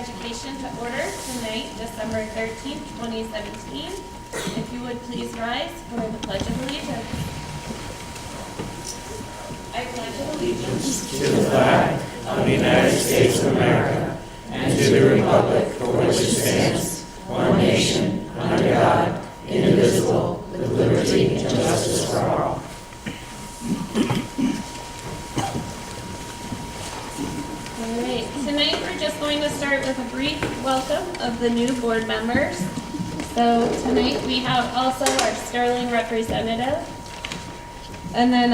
Education to order tonight, December 13th, 2017. If you would please rise for the Pledge of Allegiance. I pledge allegiance to the flag of the United States of America and to the republic for which it stands, one nation, under God, indivisible, with liberty and justice for all. All right, tonight we're just going to start with a brief welcome of the new board members. So tonight we have also our Sterling representative. And then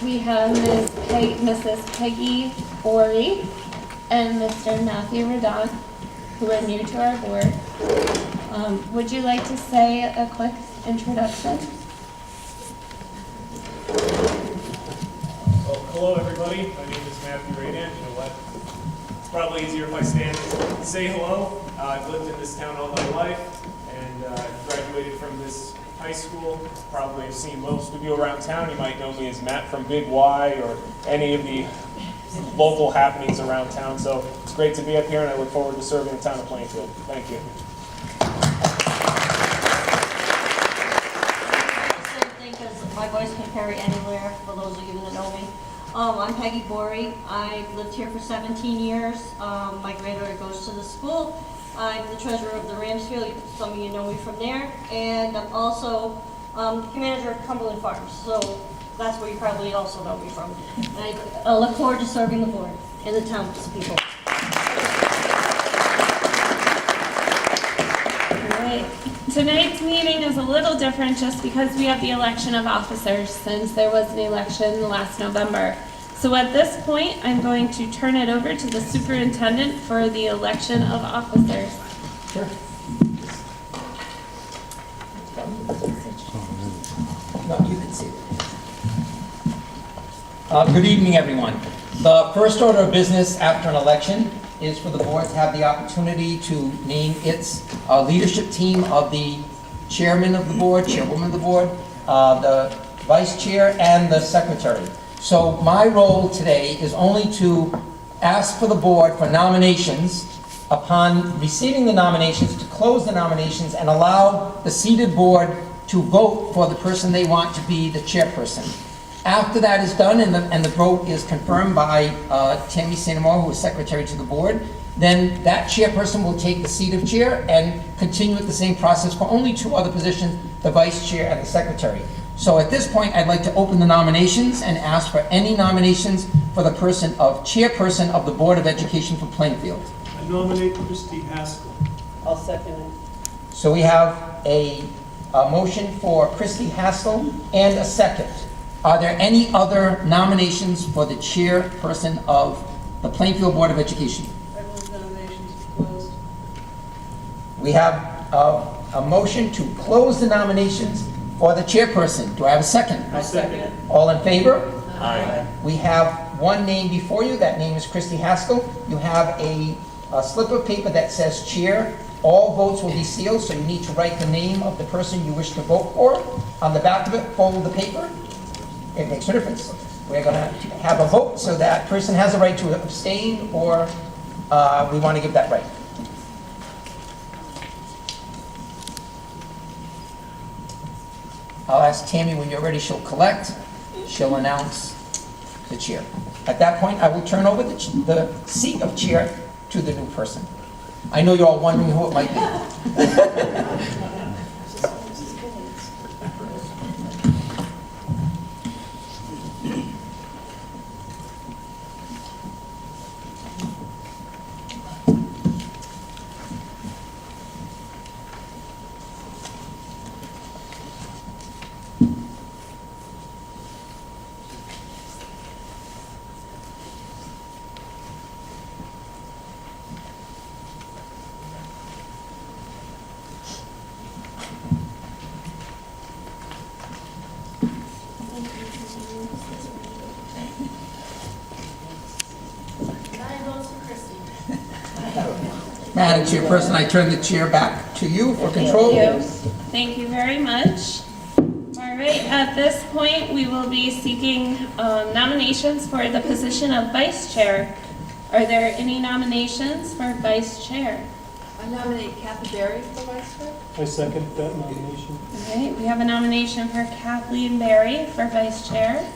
we have Mrs. Peggy Borey and Mr. Matthew Redon, who are new to our board. Would you like to say a quick introduction? Well, hello everybody. My name is Matthew Redon. You know what? It's probably easier if I stand and say hello. I've lived in this town all my life and graduated from this high school. Probably have seen most of you around town. You might know me as Matt from Big Y or any of the local happenings around town. So it's great to be up here and I look forward to serving the town of Plainfield. Thank you. Same thing, because my voice can carry anywhere, for those of you that know me. I'm Peggy Borey. I've lived here for 17 years. My granddaughter goes to the school. I'm the treasurer of the Ramsfield. Some of you know me from there. And I'm also the manager of Cumberland Farms. So that's where you probably also know me from. And I look forward to serving the board and the townspeople. All right. Tonight's meeting is a little different just because we have the election of officers since there was an election last November. So at this point, I'm going to turn it over to the superintendent for the election of officers. Sure. No, you can see it. Good evening, everyone. The first order of business after an election is for the board to have the opportunity to name its leadership team of the chairman of the board, chairwoman of the board, the vice chair, and the secretary. So my role today is only to ask for the board for nominations. Upon receiving the nominations, to close the nominations and allow the seated board to vote for the person they want to be the chairperson. After that is done and the vote is confirmed by Tammy Santamore, who is secretary to the board, then that chairperson will take the seat of chair and continue with the same process for only two other positions, the vice chair and the secretary. So at this point, I'd like to open the nominations and ask for any nominations for the person of chairperson of the Board of Education for Plainfield. I nominate Christy Haskell. I'll second it. So we have a motion for Christy Haskell and a second. Are there any other nominations for the chairperson of the Plainfield Board of Education? I move nominations be closed. We have a motion to close the nominations for the chairperson. Do I have a second? I second it. All in favor? Aye. We have one name before you. That name is Christy Haskell. You have a slip of paper that says chair. All votes will be sealed, so you need to write the name of the person you wish to vote for. On the back of it, fold the paper. It makes no difference. We're going to have a vote, so that person has a right to abstain, or we want to give that right. I'll ask Tammy when you're ready, she'll collect. She'll announce the chair. At that point, I will turn over the seat of chair to the new person. I know you're all wondering who it might be. Madam Chairperson, I turn the chair back to you for control. Thank you very much. All right, at this point, we will be seeking nominations for the position of vice chair. Are there any nominations for vice chair? I nominate Kathy Berry for vice chair. I second that nomination. All right, we have a nomination for Kathleen Berry for vice chair.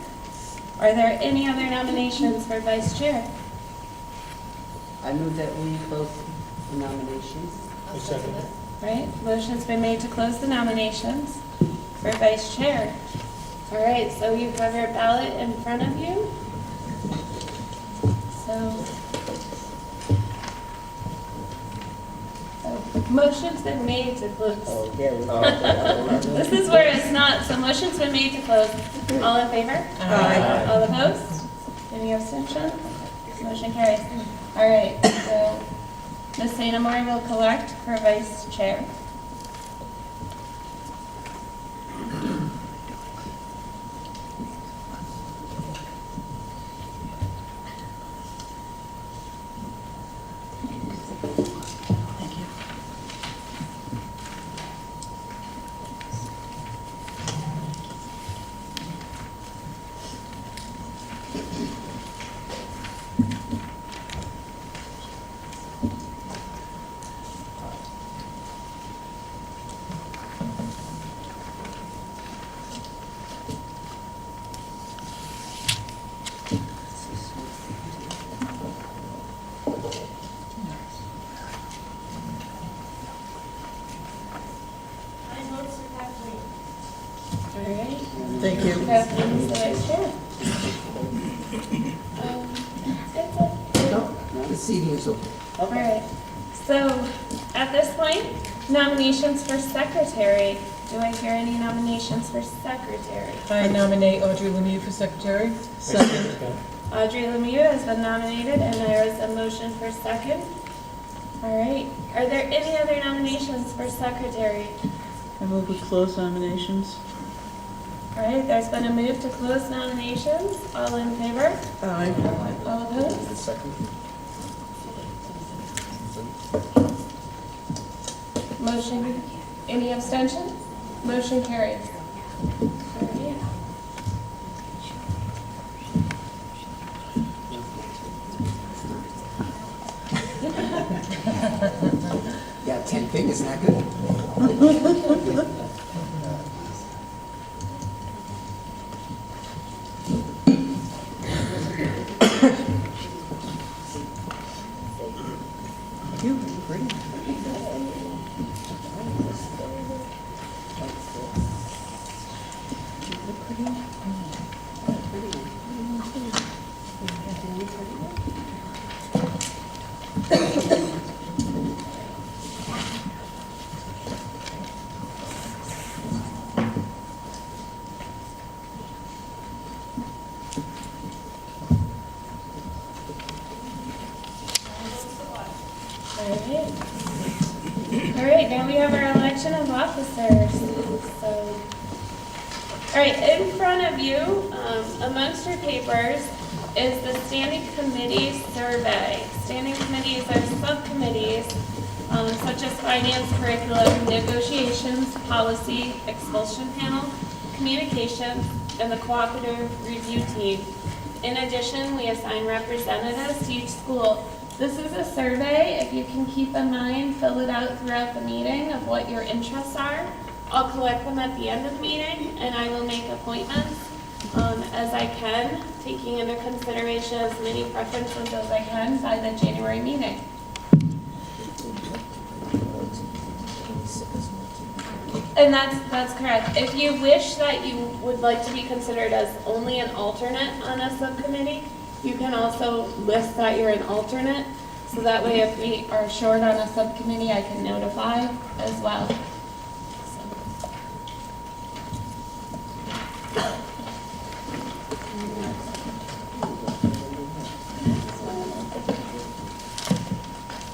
Are there any other nominations for vice chair? I move that we close the nominations. I second it. All right, motion's been made to close the nominations for vice chair. All right, so you have your ballot in front of you. Motion's been made to close. Oh, yeah. This is where it's not, so motion's been made to close. All in favor? Aye. All opposed? Any abstention? Motion carries. All right, so Ms. Sanamore will collect for vice chair. All right. Thank you. Kathleen's the vice chair. That's it. No, the seating is open. All right. So at this point, nominations for secretary. Do I hear any nominations for secretary? I nominate Audrey Lemieux for secretary. Second. Audrey Lemieux has been nominated, and there is a motion for second. All right. Are there any other nominations for secretary? I move we close nominations. All right. There's been a move to close nominations. All in favor? Aye. All opposed? Second. Motion. Any abstention? Motion carries. All right. Yeah, 10 fingers, not good. All right, now we have our election of officers. So, all right, in front of you, amongst your papers, is the standing committee survey. Standing committees are subcommittees, such as finance, curriculum, negotiations, policy, expulsion panel, communications, and the cooperative review team. In addition, we assign representatives to each school. This is a survey. If you can keep in mind, fill it out throughout the meeting of what your interests are. I'll collect them at the end of the meeting, and I will make appointments as I can, taking into consideration as many preferences as I can by the January meeting. And that's correct. If you wish that you would like to be considered as only an alternate on a subcommittee, you can also list that you're an alternate, so that way if we are short on a subcommittee, I can notify as well.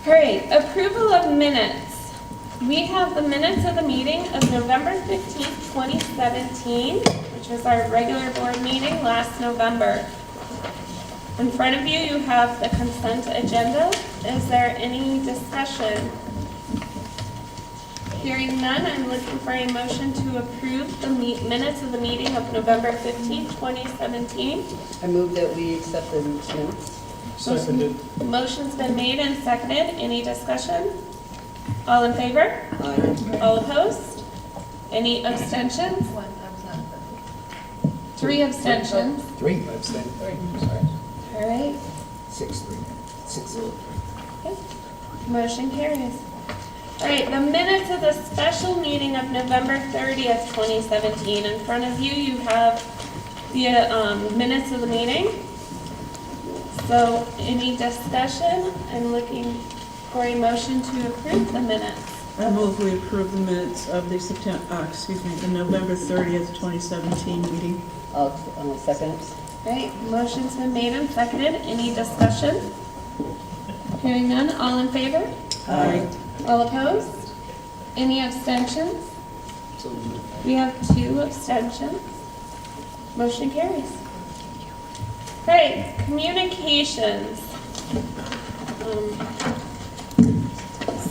All right, approval of minutes. We have the minutes of the meeting of November 15th, 2017, which was our regular board meeting last November. In front of you, you have the consent agenda. Is there any discussion? Hearing none, I'm looking for a motion to approve the minutes of the meeting of November 15th, 2017. I move that we accept the minutes. Seconded. Motion's been made and seconded. Any discussion? All in favor? Aye. All opposed? Any abstentions? One, I was not. 3 abstentions. 3. Abstain. Sorry. All right. 6-3. 6. Okay. Motion carries. All right, the minutes of the special meeting of November 30th, 2017. In front of you, you have the minutes of the meeting. So any discussion? I'm looking for a motion to approve the minutes. I move we approve the minutes of the the November 30th, 2017 meeting. I'll second it. All right, motion's been made and seconded. Any discussion? Hearing none, all in favor? Aye. All opposed? Any abstentions? We have 2 abstentions. Motion carries. All right, communications.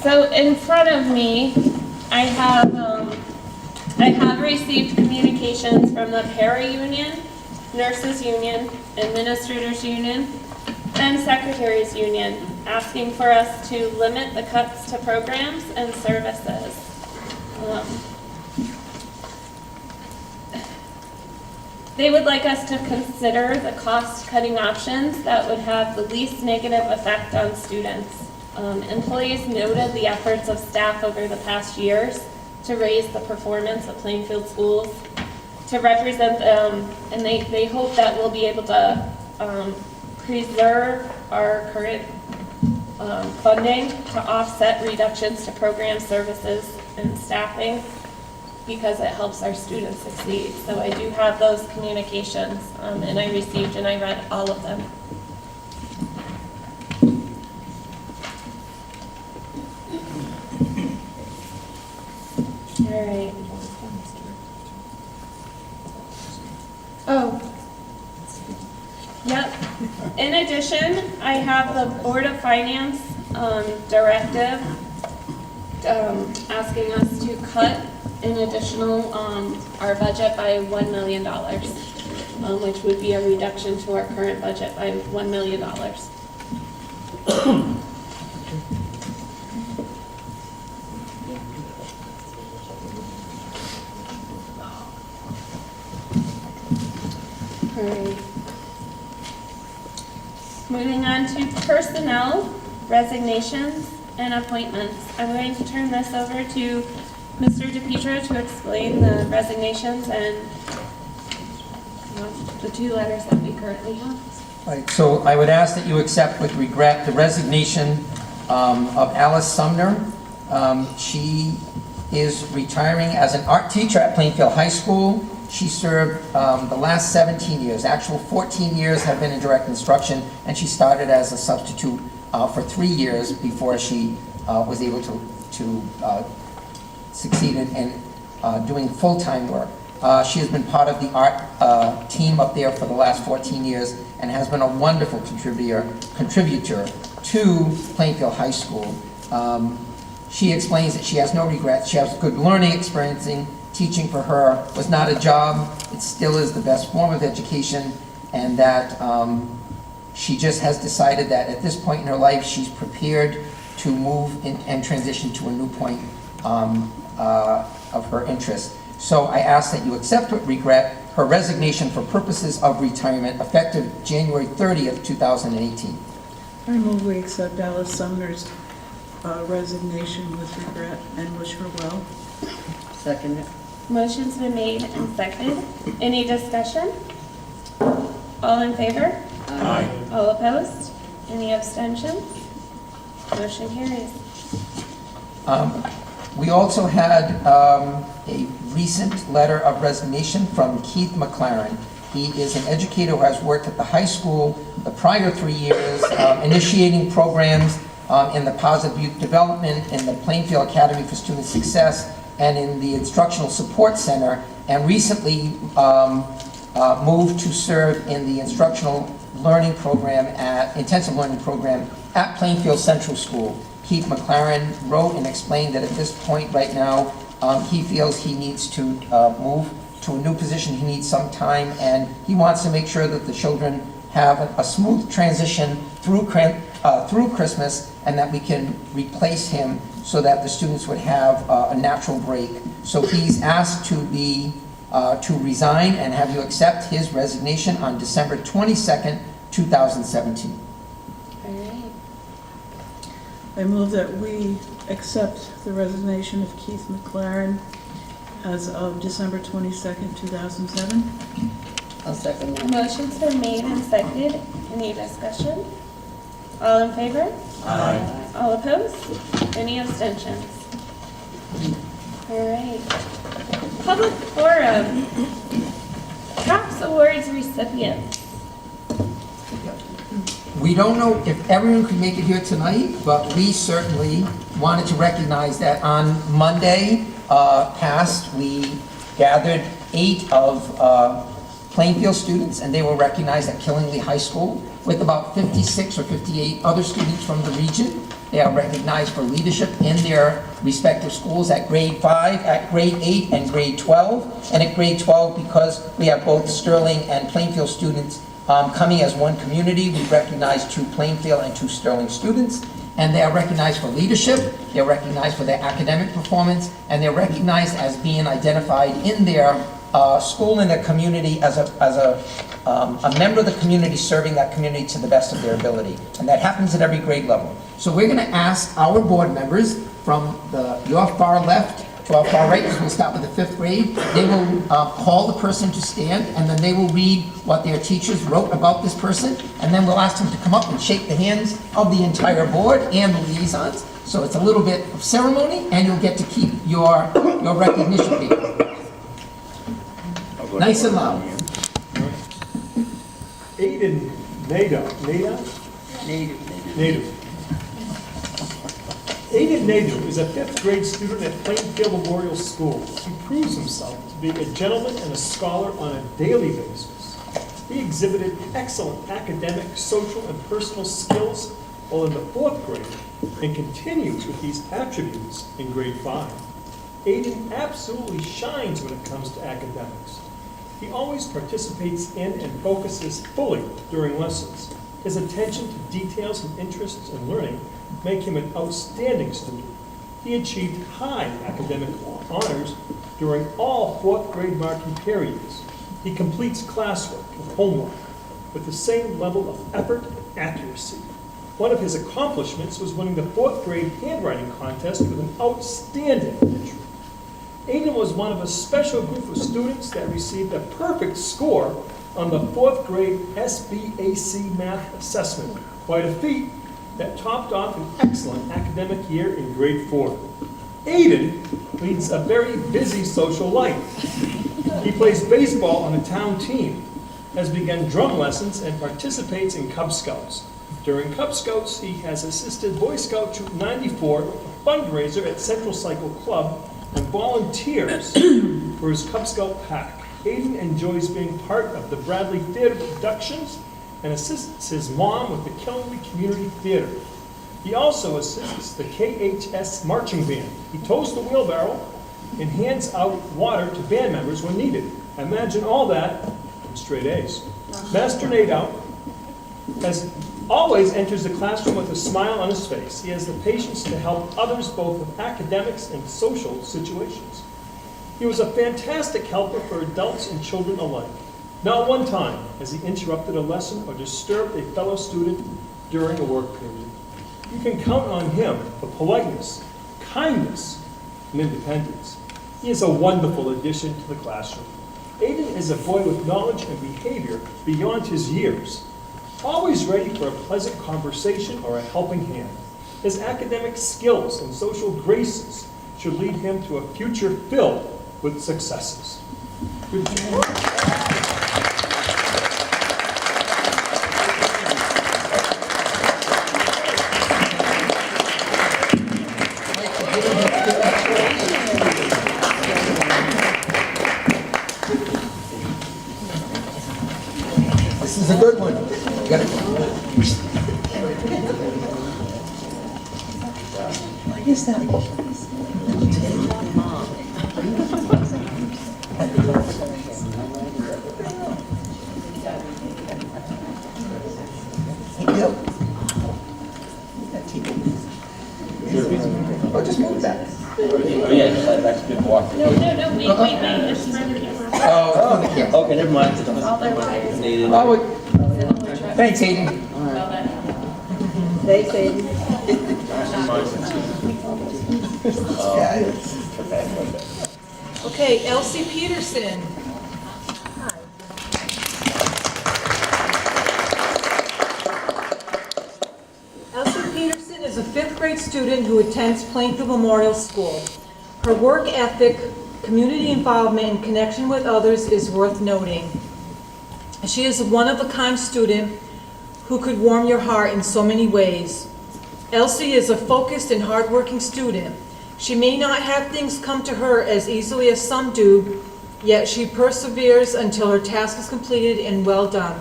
So in front of me, I have received communications from the para-union, nurses union, administrators union, and secretaries union, asking for us to limit the cuts to programs and services. They would like us to consider the cost-cutting options that would have the least negative effect on students. Employees noted the efforts of staff over the past years to raise the performance of Plainfield schools, to represent them, and they hope that we'll be able to preserve our current funding to offset reductions to program services and staffing, because it helps our students succeed. So I do have those communications, and I received and I read all of them. All right. Oh. Yep. In addition, I have the Board of Finance directive asking us to cut an additional our budget by $1 million, which would be a reduction to our current budget by $1 million. All right. Moving on to personnel, resignations, and appointments. I'm going to turn this over to Mr. DePietro to explain the resignations and the 2 letters that we currently have. Right, so I would ask that you accept with regret the resignation of Alice Sumner. She is retiring as an art teacher at Plainfield High School. She served the last 17 years, actual 14 years have been in direct instruction, and she started as a substitute for 3 years before she was able to succeed in doing full-time work. She has been part of the art team up there for the last 14 years and has been a wonderful contributor to Plainfield High School. She explains that she has no regrets. She has good learning experience. Teaching for her was not a job. It still is the best form of education, and that she just has decided that at this point in her life, she's prepared to move and transition to a new point of her interest. So I ask that you accept with regret her resignation for purposes of retirement effective January 30th, 2018. I move we accept Alice Sumner's resignation with regret and wish her well. Second it. Motion's been made and seconded. Any discussion? All in favor? Aye. All opposed? Any abstentions? Motion carries. We also had a recent letter of resignation from Keith McLaren. He is an educator who has worked at the high school the prior 3 years, initiating programs in the positive youth development, in the Plainfield Academy for Student Success, and in the Instructional Support Center, and recently moved to serve in the instructional learning program intensive learning program at Plainfield Central School. Keith McLaren wrote and explained that at this point right now, he feels he needs to move to a new position. He needs some time, and he wants to make sure that the children have a smooth transition through Christmas, and that we can replace him so that the students would have a natural break. So he's asked to resign and have you accept his resignation on December 22nd, 2017. All right. I move that we accept the resignation of Keith McLaren as of December 22nd, 2007. I'll second that. Motion's been made and seconded. Any discussion? All in favor? Aye. All opposed? Any abstentions? All right. Public forum. CAPS Awards recipients. We don't know if everyone could make it here tonight, but we certainly wanted to recognize that on Monday past, we gathered 8 of Plainfield students, and they were recognized at Killingly High School with about 56 or 58 other students from the region. They are recognized for leadership in their respective schools at grade 5, at grade 8, and grade 12. And at grade 12, because we have both Sterling and Plainfield students coming as one community, we recognize 2 Plainfield and 2 Sterling students. And they are recognized for leadership, they're recognized for their academic performance, and they're recognized as being identified in their school and their community as a member of the community, serving that community to the best of their ability. And that happens at every grade level. So we're going to ask our board members from your far left to our far right, because we'll start with the 5th grade. They will call the person to stand, and then they will read what their teachers wrote about this person, and then we'll ask them to come up and shake the hands of the entire board and the liaisons. So it's a little bit of ceremony, and you'll get to keep your recognition paper. Nice and loud. Aiden Nader. Aiden Nader is a 5th grade student at Plainfield Memorial School. He proves himself to be a gentleman and a scholar on a daily basis. He exhibited excellent academic, social, and personal skills while in the 4th grade and continues with these attributes in grade 5. Aiden absolutely shines when it comes to academics. He always participates in and focuses fully during lessons. His attention to details and interests in learning make him an outstanding student. He achieved high academic honors during all 4th grade marking periods. He completes classwork and homework with the same level of effort and accuracy. One of his accomplishments was winning the 4th grade handwriting contest with an outstanding entry. Aiden was one of a special group of students that received a perfect score on the 4th grade SBAC math assessment, quite a feat that topped off an excellent academic year in grade 4. Aiden leads a very busy social life. He plays baseball on a town team, has begun drum lessons, and participates in Cub Scouts. During Cub Scouts, he has assisted Boy Scout Troop 94, a fundraiser at Central Cycle Club, and volunteers for his Cub Scout pack. Aiden enjoys being part of the Bradley Theater productions and assists his mom with the Killingly Community Theater. He also assists the KHS marching band. He tows the wheelbarrow and hands out water to band members when needed. Imagine all that from straight A's. Master Nadeau always enters the classroom with a smile on his face. He has the patience to help others both with academics and social situations. He was a fantastic helper for adults and children alike. Not one time has he interrupted a lesson or disturbed a fellow student during a work period. You can count on him for politeness, kindness, and independence. He is a wonderful addition to the classroom. Aiden is a boy with knowledge and behavior beyond his years, always ready for a pleasant conversation or a helping hand. His academic skills and social graces should lead him to a future filled with successes. Good job. This is a good one. You got it. What is that? Oh, just move that. Oh, yeah, that's a good walk. No, wait, it's for the camera. Oh, Okay, never mind. oh, wait. Thanks, Hayden. Thanks, Aiden. Okay, Elsie Peterson. Elsie Peterson is a fifth grade student who attends Plainfield Memorial School. Her work ethic, community involvement, and connection with others is worth noting. She is a one-of-a-kind student who could warm your heart in so many ways. Elsie is a focused and hardworking student. She may not have things come to her as easily as some do, yet she perseveres until her task is completed and well done.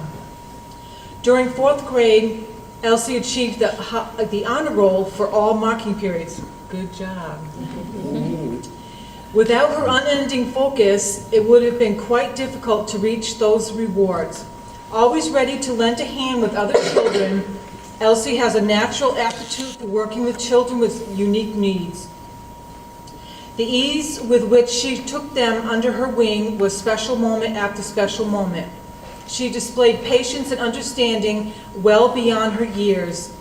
During fourth grade, Elsie achieved the honor roll for all marking periods. Good job. Without her unending focus, it would have been quite difficult to reach those rewards. Always ready to lend a hand with other children, Elsie has a natural aptitude for working with children with unique needs. The ease with which she took them under her wing was special moment after special moment. She displayed patience and understanding well beyond her years.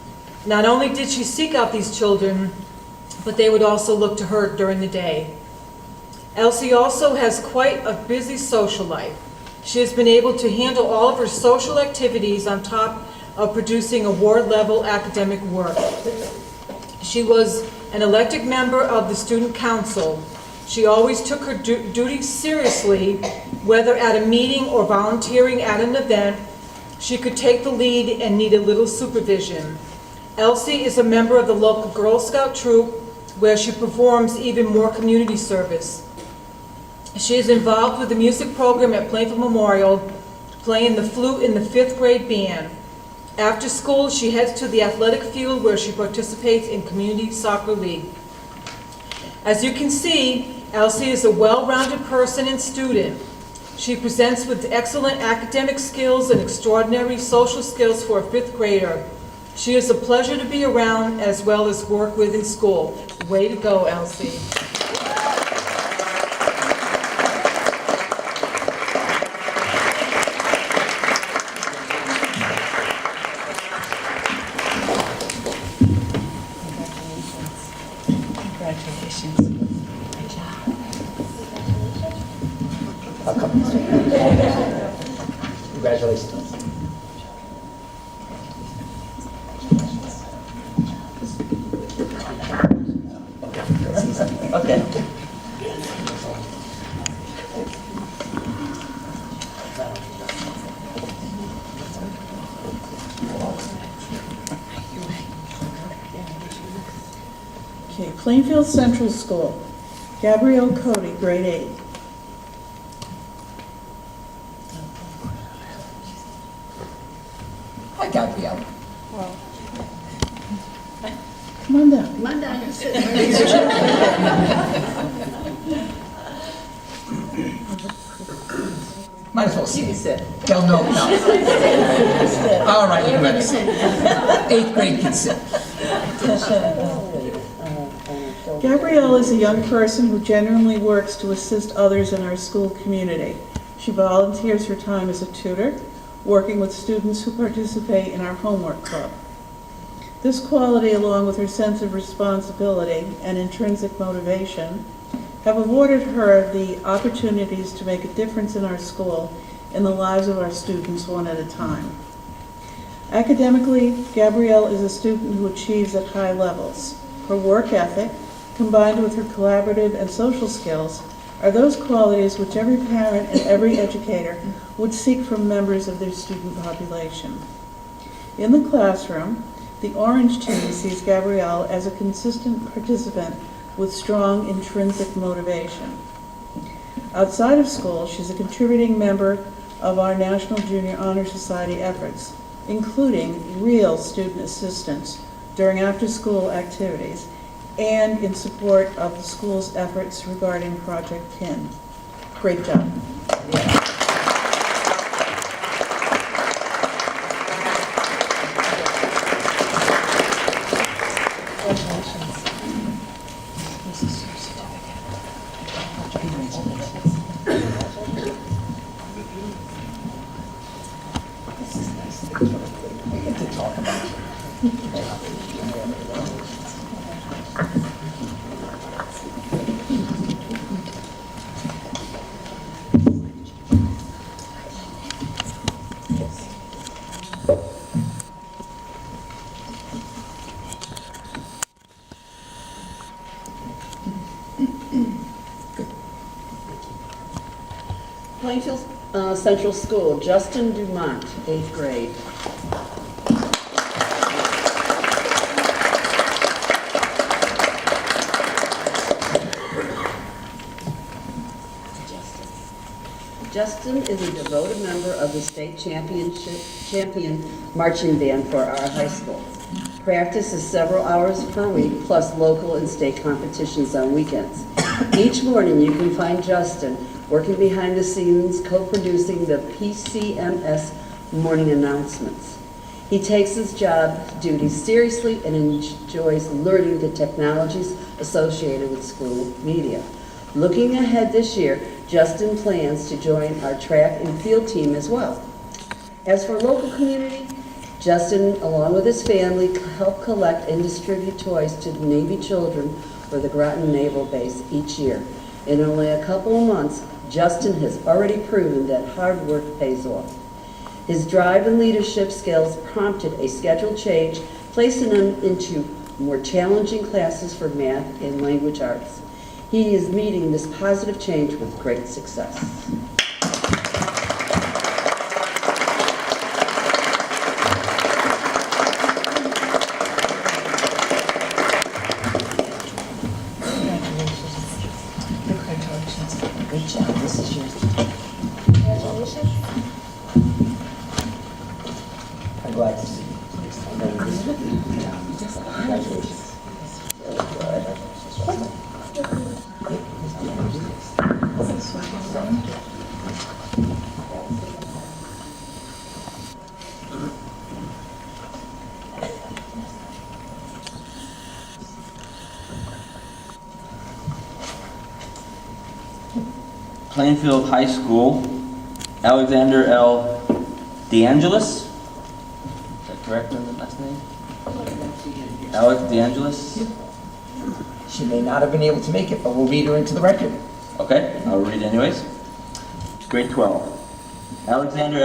Not only did she seek out these children, but they would also look to her during the day. Elsie also has quite a busy social life. She has been able to handle all of her social activities on top of producing award-level academic work. She was an elected member of the student council. She always took her duties seriously, whether at a meeting or volunteering at an event. She could take the lead and need a little supervision. Elsie is a member of the local Girl Scout troop, where she performs even more community service. She is involved with the music program at Plainfield Memorial, playing the flute in the fifth grade band. After school, she heads to the athletic field where she participates in community soccer league. As you can see, Elsie is a well-rounded person and student. She presents with excellent academic skills and extraordinary social skills for a fifth grader. She is a pleasure to be around as well as work with in school. Way to go, Elsie. Congratulations. Okay. Okay, Plainfield Central School, Gabrielle Cody, grade 8. Hi, Gabrielle. Come on down. Come on down, you sit. Might as well see You can it. sit. They'll know now. All right, you ready? Eighth grade can sit. Gabrielle is a young person who genuinely works to assist others in our school community. She volunteers her time as a tutor, working with students who participate in our homework club. This quality, along with her sense of responsibility and intrinsic motivation, have awarded her the opportunities to make a difference in our school in the lives of our students one at a time. Academically, Gabrielle is a student who achieves at high levels. Her work ethic, combined with her collaborative and social skills, are those qualities which every parent and every educator would seek from members of their student population. In the classroom, the Orange Team sees Gabrielle as a consistent participant with strong intrinsic motivation. Outside of school, she's a contributing member of our National Junior Honor Society efforts, including real student assistance during after-school activities and in support of the school's efforts regarding Project PIN. Great job. Plainfield Central School, Justin Dumont, 8th grade. Justin is a devoted member of the state champion marching band for our high school. Practice is several hours per week, plus local and state competitions on weekends. Each morning, you can find Justin working behind the scenes, co-producing the PCMS morning announcements. He takes his job duties seriously and enjoys learning the technologies associated with school media. Looking ahead this year, Justin plans to join our track and field team as well. As for local community, Justin, along with his family, help collect and distribute toys to the Navy children for the Groton Naval Base each year. In only a couple of months, Justin has already proven that hard work pays off. His drive and leadership skills prompted a schedule change, placing him into more challenging classes for math and language arts. He is meeting this positive change with great success. Good job, this is yours. Congratulations. I'm glad to see you. Congratulations. Plainfield High School, Alexandra Deangelis. Is that correct in the last name? Alex Deangelis. She may not have been able to make it, but we'll read her into the record. Okay, I'll read anyways. Grade 12. Alexander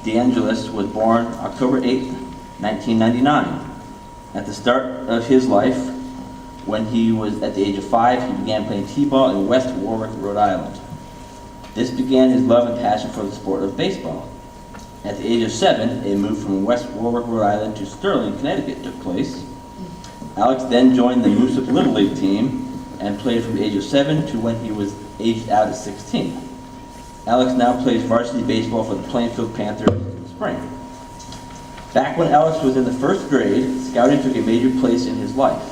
Deangelis was born October 8, 1999. At the start of his life, when he was at the age of 5, he began playing t-ball in West Warwick, Rhode Island. This began his love and passion for the sport of baseball. At the age of 7, a move from West Warwick, Rhode Island to Sterling, Connecticut took place. Alex then joined the Moosip Little League team and played from the age of 7 to when he was aged out at 16. Alex now plays varsity baseball for the Plainfield Panthers in the spring. Back when Alex was in the 1st grade, scouting took a major place in his life.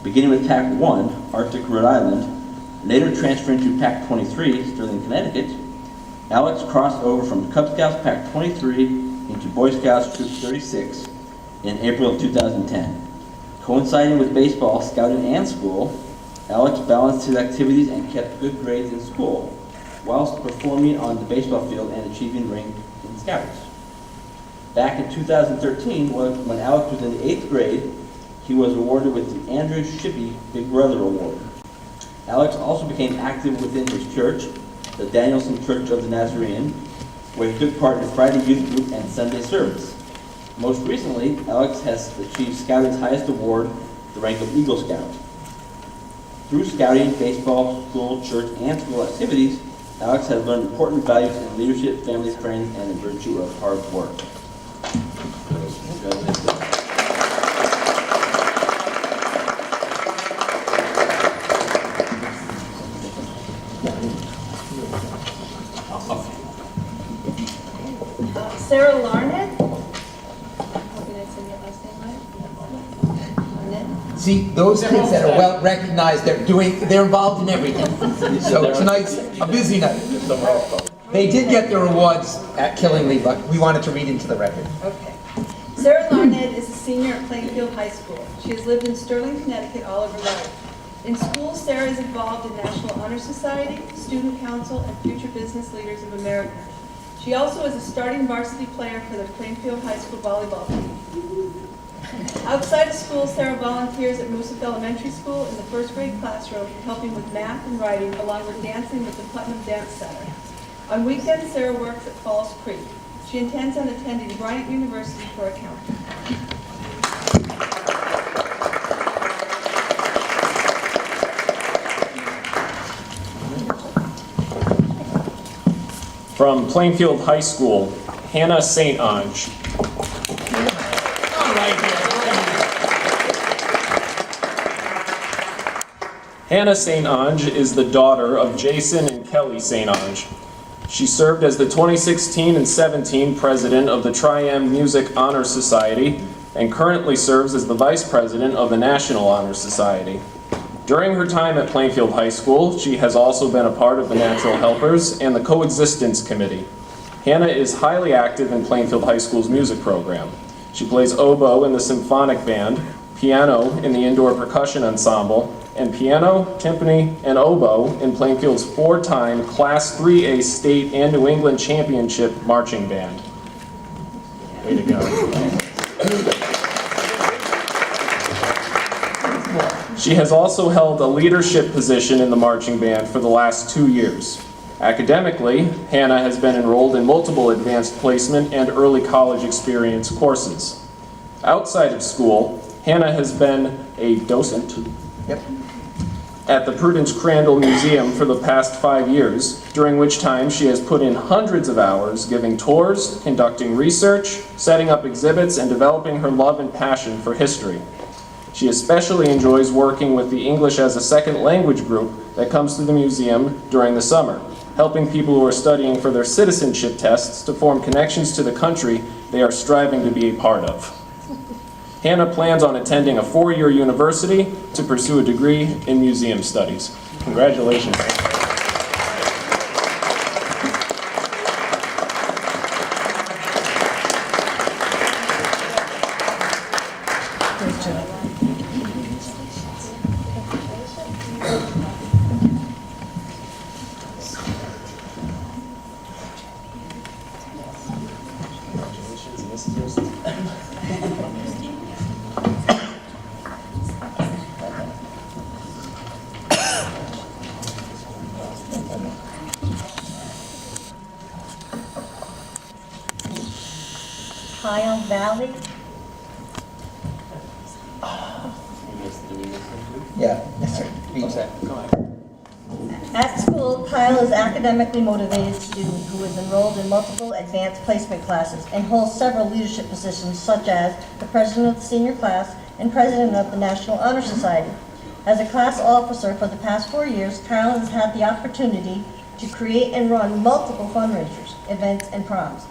Beginning with Pac 1, Arctic, Rhode Island, later transferring to Pac 23, Sterling, Connecticut, Alex crossed over from Cub Scouts Pac 23 into Boy Scouts Troop 36 in April of 2010. Coinciding with baseball, scouting, and school, Alex balanced his activities and kept good grades in school, whilst performing on the baseball field and achieving rank in scouts. Back in 2013, when Alex was in the 8th grade, he was awarded with the Andrew Shippey Big Brother Award. Alex also became active within his church, the Danielson Church of the Nazarene, where he took part in Friday youth group and Sunday service. Most recently, Alex has achieved scouting's highest award, the rank of Eagle Scout. Through scouting, baseball, school, church, and school activities, Alex has learned important values in leadership, family, friends, and the virtue of hard work. Congratulations. Sarah Larned. How did I say your last name right? Larned. See, those kids that are well recognized, they're involved in everything. So tonight's a busy night. They did get their awards at Killingly, but we wanted to read into the record. Okay. Sarah Larned is a senior at Plainfield High School. She has lived in Sterling, Connecticut all of her life. In school, Sarah is involved in National Honor Society, Student Council, and Future Business Leaders of America. She also is a starting varsity player for the Plainfield High School volleyball team. Outside of school, Sarah volunteers at Moosic Elementary School in the first grade classroom, helping with math and writing, along with dancing with the Putnam Dance Center. On weekends, Sarah works at Falls Creek. She intends on attending Bryant University for accounting. From Plainfield High School, Hannah St. Ange. Hannah St. Ange is the daughter of Jason and Kelly St. Ange. She served as the 2016 and 17 president of the Tri-M Music Honor Society and currently serves as the vice president of the National Honor Society. During her time at Plainfield High School, she has also been a part of the Natural Helpers and the Coexistence Committee. Hannah is highly active in Plainfield High School's music program. She plays oboe in the symphonic band, piano in the indoor percussion ensemble, and piano, timpani, and oboe in Plainfield's 4-time Class 3A state and New England championship marching band. Way to go. She has also held a leadership position in the marching band for the last 2 years. Academically, Hannah has been enrolled in multiple advanced placement and early college experience courses. Outside of school, Hannah has been a docent at the Prudence Crandall Museum for the past 5 years, during which time she has put in hundreds of hours giving tours, conducting research, setting up exhibits, and developing her love and passion for history. She especially enjoys working with the English as a Second Language group that comes to the museum during the summer, helping people who are studying for their citizenship tests to form connections to the country they are striving to be a part of. Hannah plans on attending a 4-year university to pursue a degree in museum studies. Congratulations. Great job. Congratulations, and this is yours. Kyle Valley. Yeah, yes, sir. Read that. At school, Kyle is an academically motivated student who is enrolled in multiple advanced placement classes and holds several leadership positions such as the president of the senior class and president of the National Honor Society. As a class officer for the past 4 years, Kyle has had the opportunity to create and run multiple fundraisers, events, and proms.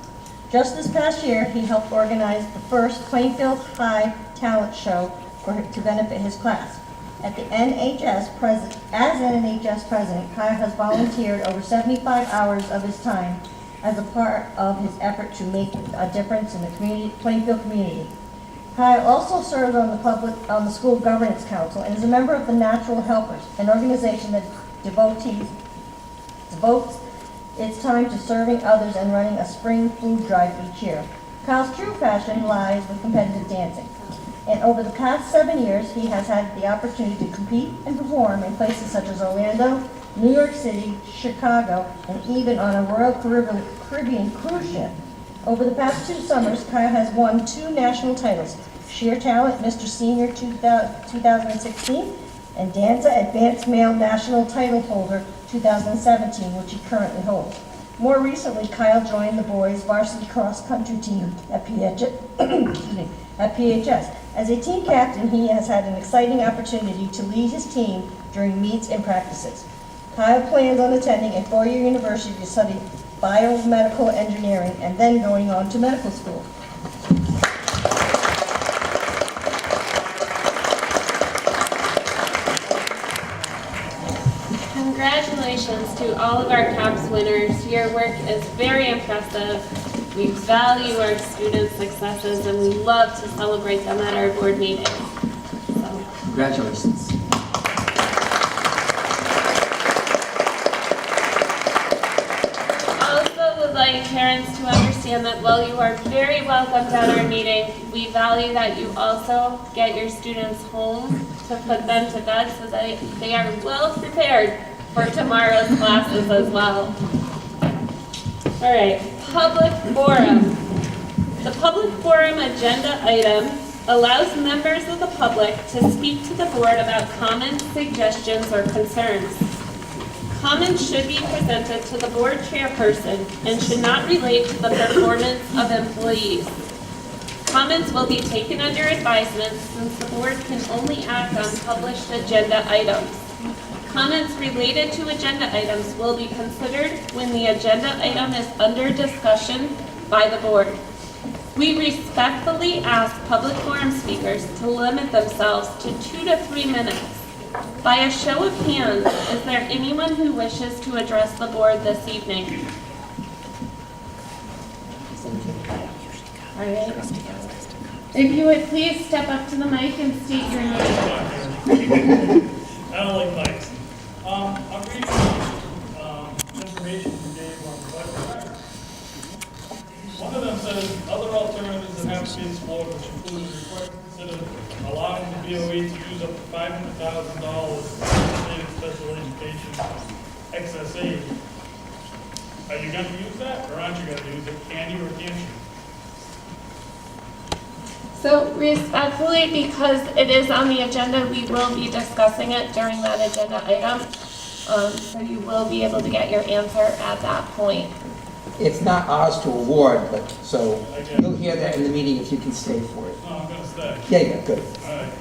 Just this past year, he helped organize the first Plainfield High Talent Show to benefit his class. As an NHS president, Kyle has volunteered over 75 hours of his time as a part of his effort to make a difference in the Plainfield community. Kyle also serves on the school governance council and is a member of the Natural Helpers, an organization that devotes its time to serving others and running a spring food drive each year. Kyle's true passion lies with competitive dancing. And over the past 7 years, he has had the opportunity to compete and perform in places such as Orlando, New York City, Chicago, and even on a Royal Caribbean cruise ship. Over the past 2 summers, Kyle has won 2 national titles, Sheer Talent Mr. Senior 2016, and Danza Advanced Male National Title Holder 2017, which he currently holds. More recently, Kyle joined the boys' varsity cross-country team at PHS. As a team captain, he has had an exciting opportunity to lead his team during meets and practices. Kyle plans on attending a 4-year university to study biomedical engineering and then going on to medical school. Congratulations to all of our CAPS winners. Your work is very impressive. We value our students' successes and we love to celebrate them at our board meetings. Congratulations. understand that while you are very welcomed at our meeting, we value that you also get your students home to put them to bed so that they are well prepared for tomorrow's classes as well. All right, public forum. The public forum agenda item allows members of the public to speak to the board about comments, suggestions, or concerns. Comments should be presented to the board chairperson and should not relate to the performance of employees. Comments will be taken under advisement since the board can only act on published agenda items. Comments related to agenda items will be considered when the agenda item is under discussion by the board. We respectfully ask public forum speakers to limit themselves to 2 to 3 minutes. By a show of hands, is there anyone who wishes to address the board this evening? All right. If you would please step up to the mic and state your name. I don't like mics. I'm reading information you gave on the website. One of them says other alternatives that have been explored, which include a request to consider allowing the BOE to use up to $500,000 in special education excess aid. Are you going to use that, or aren't you going to use it? Can you or can't you? So respectfully, because it is on the agenda, we will be discussing it during that agenda item. So you will be able to get your answer at that point. It's not ours to award, but, so you'll hear that in the meeting if you can stay for it. No, I'm going to stay. Yeah, good. All right.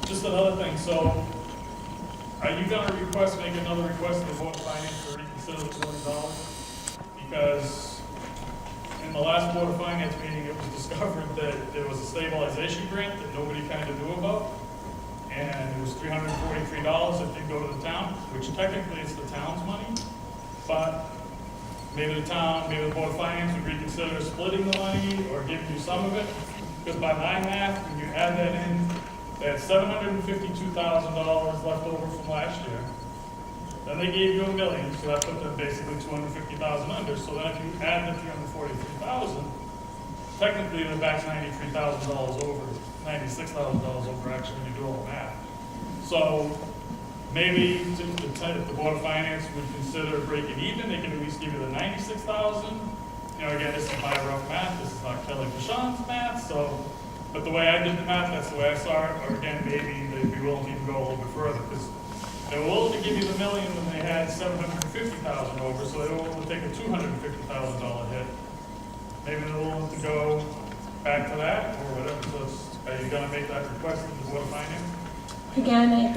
Just another thing. So, are you going to make another request to the Board of Finance to reconsider the $2 million? Because in the last Board of Finance meeting, it was discovered that there was a stabilization grant that nobody kind of knew about. And it was $343 that did go to the town, which technically is the town's money. But maybe the town, maybe the Board of Finance would reconsider splitting the money or giving you some of it. Because by my math, when you add that in, they had $752,000 left over from last year. Then they gave you $1 million, so that put them basically $250,000 under. So then if you add the $343,000, technically they're back $93,000 over, $96,000 over actually when you do all the math. So maybe if the Board of Finance would consider breaking even, they can at least give you the $96,000. You know, again, this is my rough math. This is not Kelly Bashan's math. So, but the way I did the math, that's the way I saw it. Or again, maybe they'd be willing to even go a little bit further because they were willing to give you the $1 million when they had $750,000 over, so they were willing to take a $250,000 hit. Maybe they're willing to go back to that or whatever. So, are you going to make that request to the Board of Finance? Again, I think